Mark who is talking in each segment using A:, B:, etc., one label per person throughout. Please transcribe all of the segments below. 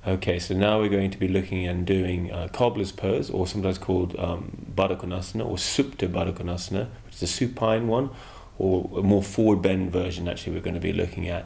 A: Okay, so now we're going to be looking and doing Cobbler's pose, or sometimes called Baddha Konasana or Supta Baddha Konasana, which is a supine one, or a more forward bend version actually we're going to be looking at.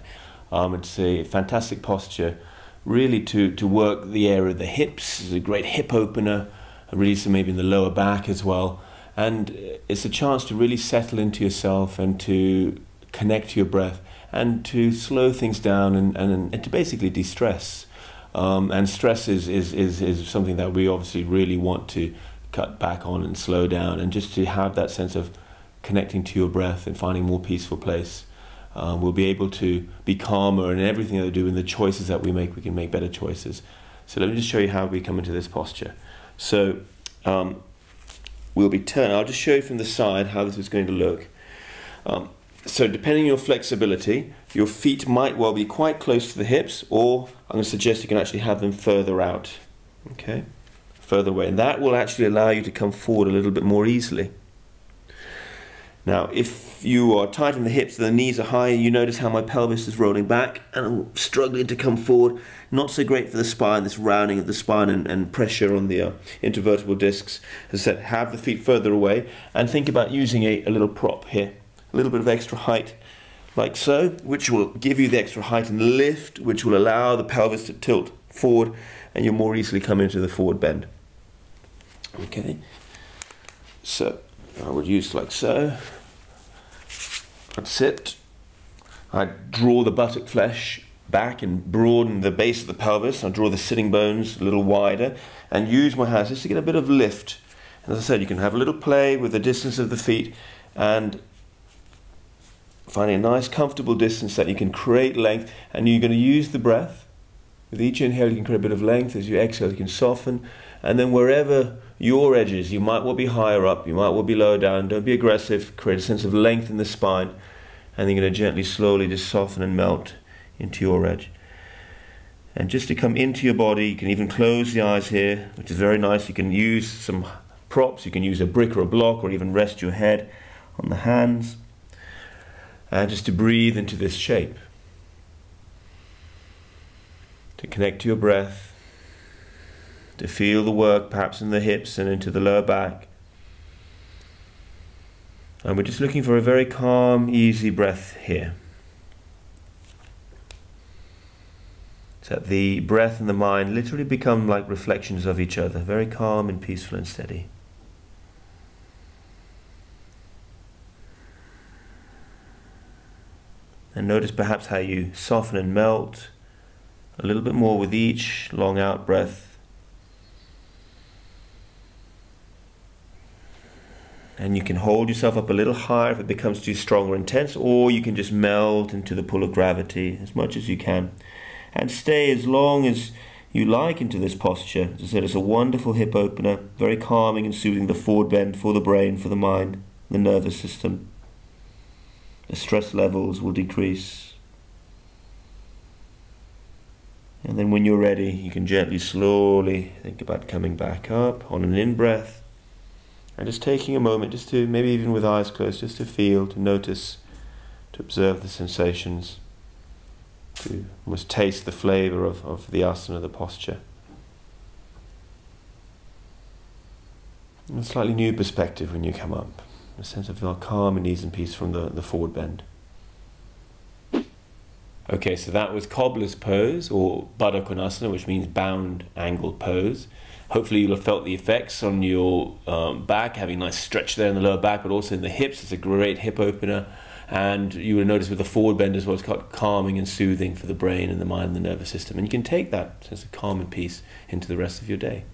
A: It's a fantastic posture, really to work the area of the hips. It's a great hip opener, release maybe in the lower back as well. And it's a chance to really settle into yourself and to connect to your breath and to slow things down and to basically de-stress. And stress is something that we obviously really want to cut back on and slow down, and just to have that sense of connecting to your breath and finding a more peaceful place. We'll be able to be calmer in everything that we do, and the choices that we can make better choices. So let me just show you how we come into this posture. So we'll be turning. I'll just show you from the side how this is going to look. So depending on your flexibility, your feet might well be quite close to the hips, or I'm going to suggest you can actually have them further out, okay, further away, and that will actually allow you to come forward a little bit more easily. Now, if you are tight in the hips and the knees are high, you notice how my pelvis is rolling back and I'm struggling to come forward. Not so great for the spine, this rounding of the spine and pressure on the intervertebral discs. As I said, have the feet further away and think about using a little prop here. A little bit of extra height, like so, which will give you the extra height and lift, which will allow the pelvis to tilt forward and you'll more easily come into the forward bend. Okay, so I would use like so. I'd sit, I'd draw the buttock flesh back and broaden the base of the pelvis. I'd draw the sitting bones a little wider and use my hands just to get a bit of lift. And as I said, you can have a little play with the distance of the feet and finding a nice comfortable distance that you can create length, and you're going to use the breath. With each inhale you can create a bit of length, as you exhale you can soften, and then wherever your edge is, you might well be higher up, you might well be lower down, don't be aggressive, create a sense of length in the spine, and then you're going to gently, slowly just soften and melt into your edge. And just to come into your body, you can even close the eyes here, which is very nice. You can use some props, you can use a brick or a block, or even rest your head on the hands. And just to breathe into this shape, to connect to your breath, to feel the work perhaps in the hips and into the lower back. And we're just looking for a very calm, easy breath here. So that the breath and the mind literally become like reflections of each other, very calm and peaceful and steady. And notice perhaps how you soften and melt a little bit more with each long out breath. And you can hold yourself up a little higher if it becomes too strong or intense, or you can just melt into the pull of gravity as much as you can. And stay as long as you like into this posture. As I said, it's a wonderful hip opener, very calming and soothing, the forward bend for the brain, for the mind, the nervous system. The stress levels will decrease. And then when you're ready, you can gently, slowly think about coming back up on an in-breath. And just taking a moment, just to, maybe even with eyes closed, just to feel, to notice, to observe the sensations, to almost taste the flavor of the asana, the posture. And a slightly new perspective when you come up. A sense of calm and ease and peace from the forward bend. Okay, so that was Cobbler's pose, or Baddha Konasana, which means bound angled pose. Hopefully you'll have felt the effects on your back, having a nice stretch there in the lower back, but also in the hips. It's a great hip opener. And you will notice with the forward bend as well, it's quite calming and soothing for the brain and the mind and the nervous system. And you can take that sense of calm and peace into the rest of your day.